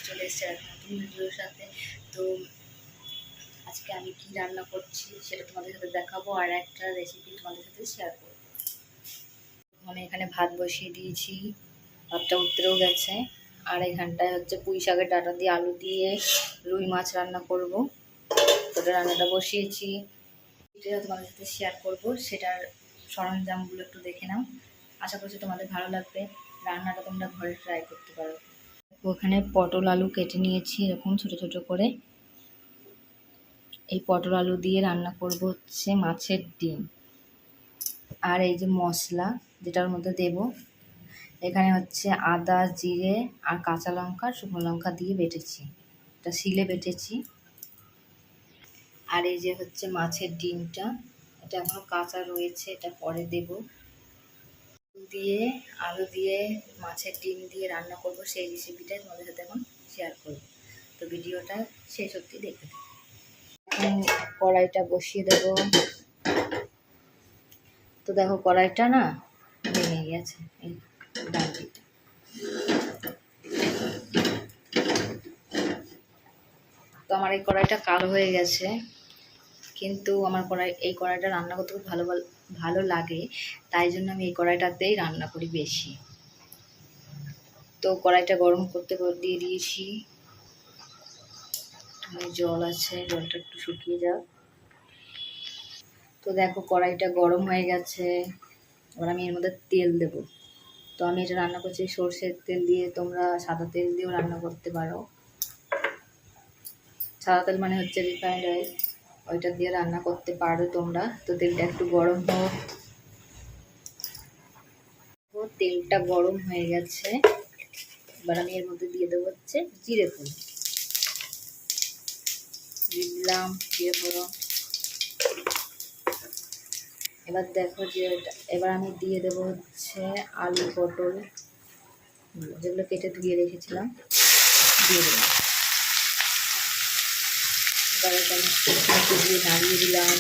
চলে এসেছে একটা নতুন ভিডিওর সাথে। তো আজকে আমি কি রান্না করছি সেটা তোমাদের সাথে দেখাবো, আর একটা রেসিপি তোমাদের সাথে শেয়ার করবো। আমি এখানে ভাত বসিয়ে দিয়েছি, ভাতটা উতরেও গেছে। আর এখানটায় হচ্ছে পুঁই শাকের ডাঁটা দিয়ে আলু দিয়ে রুই মাছ রান্না করব। ওটা রান্নাটা বসিয়েছি, যেটা তোমাদের সাথে শেয়ার করব। সেটার সরঞ্জামগুলো একটু দেখে নাও, আশা করছি তোমাদের ভালো লাগবে। রান্নাটা তোমরা ঘরে ট্রাই করতে পারো। ওখানে পটল আলু কেটে নিয়েছি এরকম ছোট ছোট করে। এই পটল আলু দিয়ে রান্না করব হচ্ছে মাছের ডিম। আর এই যে মশলা যেটার মধ্যে দেব, এখানে হচ্ছে আদা, জিরে আর কাঁচা লঙ্কা, শুকনো লঙ্কা দিয়ে বেটেছি, এটা শিলে বেটেছি। আর এই যে হচ্ছে মাছের ডিমটা, এটা এখনো কাঁচা রয়েছে, এটা পরে দেব। দিয়ে আলু দিয়ে মাছের ডিম দিয়ে রান্না করব, সেই রেসিপিটা তোমাদের সাথে এখন শেয়ার করব। তো ভিডিওটা শেষ অবধি দেখতে থাকো। এখন কড়াইটা বসিয়ে দেব। তো দেখো কড়াইটা না ভেঙে গেছে, এই ডান্ডিটা। তো আমার এই কড়াইটা কালো হয়ে গেছে, কিন্তু আমার এই কড়াইটা রান্না করতে খুব ভালো লাগে, তাই জন্য আমি এই কড়াইটাতেই রান্না করি বেশি। তো কড়াইটা গরম করতে দিয়ে দিয়েছি, জল আছে, জলটা একটু শুকিয়ে যাক। তো দেখো কড়াইটা গরম হয়ে গেছে, এবার আমি এর মধ্যে তেল দেব। তো আমি এটা রান্না করছি সর্ষের তেল দিয়ে, তোমরা সাদা তেল দিয়েও রান্না করতে পারো। সাদা তেল মানে হচ্ছে রিফাইন্ড অয়েল, ওইটা দিয়ে রান্না করতে পারো তোমরা। তো তেলটা একটু গরম হোক। তেলটা গরম হয়ে গেছে, এবার আমি এর মধ্যে দিয়ে দেবো হচ্ছে জিরে ফোড়ন। দিয়ে দিলাম জিরে ফোড়ন। এবার দেখো যে এবার আমি দিয়ে দেবো হচ্ছে আলু পটল যেগুলো কেটে ধুয়ে রেখেছিলাম, দিয়ে দিলাম। এবার এটা আমি একটু দিয়ে নাড়িয়ে দিলাম।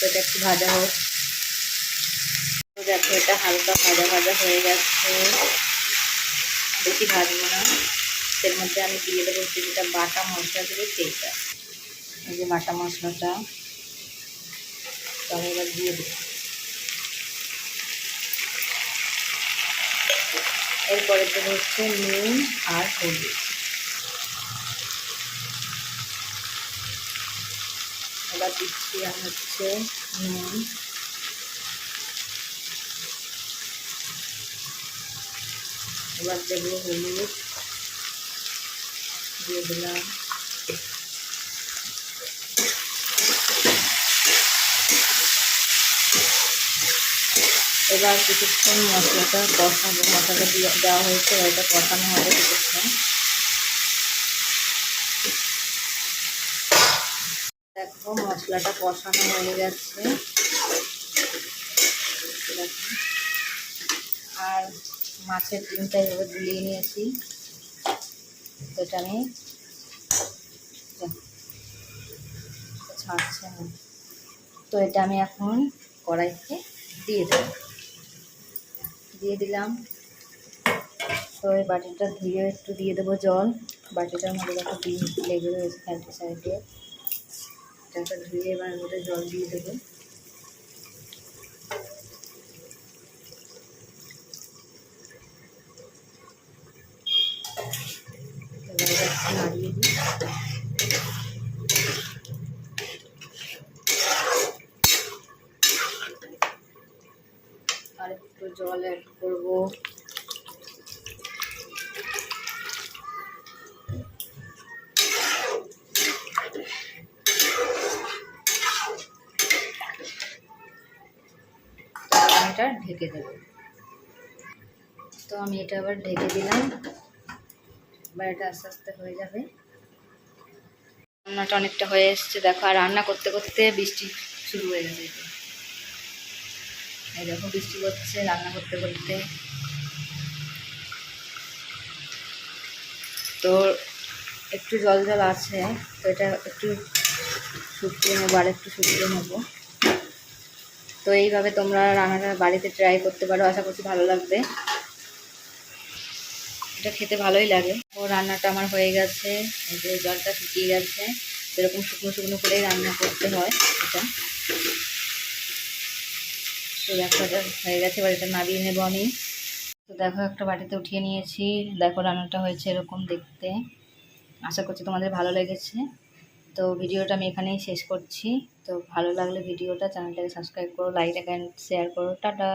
এটা একটু ভাজা হোক। দেখো এটা হালকা ভাজা ভাজা হয়ে গেছে, বেশি ভাজবো না। এর মধ্যে আমি দিয়ে দেবো হচ্ছে যেটা বাটা মশলা দেবে সেইটা, এই যে বাটা মশলাটা। তো আমি এবার দিয়ে দেবো। এরপরে দেবো হচ্ছে নুন আর হলুদ। এবার দিচ্ছি আমি হচ্ছে নুন, এবার দেবো হলুদ, দিয়ে দিলাম। এবার কিছুক্ষণ মশলাটা কষাবো, মশলাটা দেওয়া হয়েছে, এটা কষানো হবে কিছুক্ষণ। দেখো মশলাটা কষানো হয়ে গেছে, আর মাছের ডিমটা এভাবে গুলিয়ে নিয়েছি। এটা আমি ছাড়ছে না, তো এটা আমি এখন কড়াইতে দিয়ে দিলাম। তো এই বাটিটা ধুয়ে একটু দিয়ে দেবো জল। বাটিটার মধ্যে দেখো ডিম লেগে রয়েছে সাইডে সাইডে, এটাকে ধুয়ে এবার মধ্যে জল দিয়ে দেবো। নাড়িয়ে দিই। আর একটু জল অ্যাড করবো। এটা ঢেকে দেব। তো আমি এটা আবার ঢেকে দিলাম, এবার এটা আস্তে আস্তে হয়ে যাবে। রান্নাটা অনেকটা হয়ে এসছে দেখো, আর রান্না করতে করতে বৃষ্টি শুরু হয়ে গেছে। এই দেখো বৃষ্টি হচ্ছে রান্না করতে করতে। তো একটু জল জল আছে, তো এটা একটু শুকিয়ে নেবো, আর একটু শুকিয়ে নেবো। তো এইভাবে তোমরা রান্নাটা বাড়িতে ট্রাই করতে পারো, আশা করছি ভালো লাগবে। এটা খেতে ভালোই লাগে। ও রান্নাটা আমার হয়ে গেছে, এই যে জলটা শুকিয়ে গেছে, এরকম শুকনো শুকনো করে রান্না করতে হয় এটা। তো দেখো এটা হয়ে গেছে, এবার এটা নামিয়ে নেবো আমি। তো দেখো একটা বাটিতে উঠিয়ে নিয়েছি, দেখো রান্নাটা হয়েছে এরকম দেখতে। আশা করছি তোমাদের ভালো লেগেছে। তো ভিডিওটা আমি এখানেই শেষ করছি। তো ভালো লাগলে ভিডিওটা, চ্যানেলটাকে সাবস্ক্রাইব করো, লাইক অ্যান্ড শেয়ার করো। টাটা।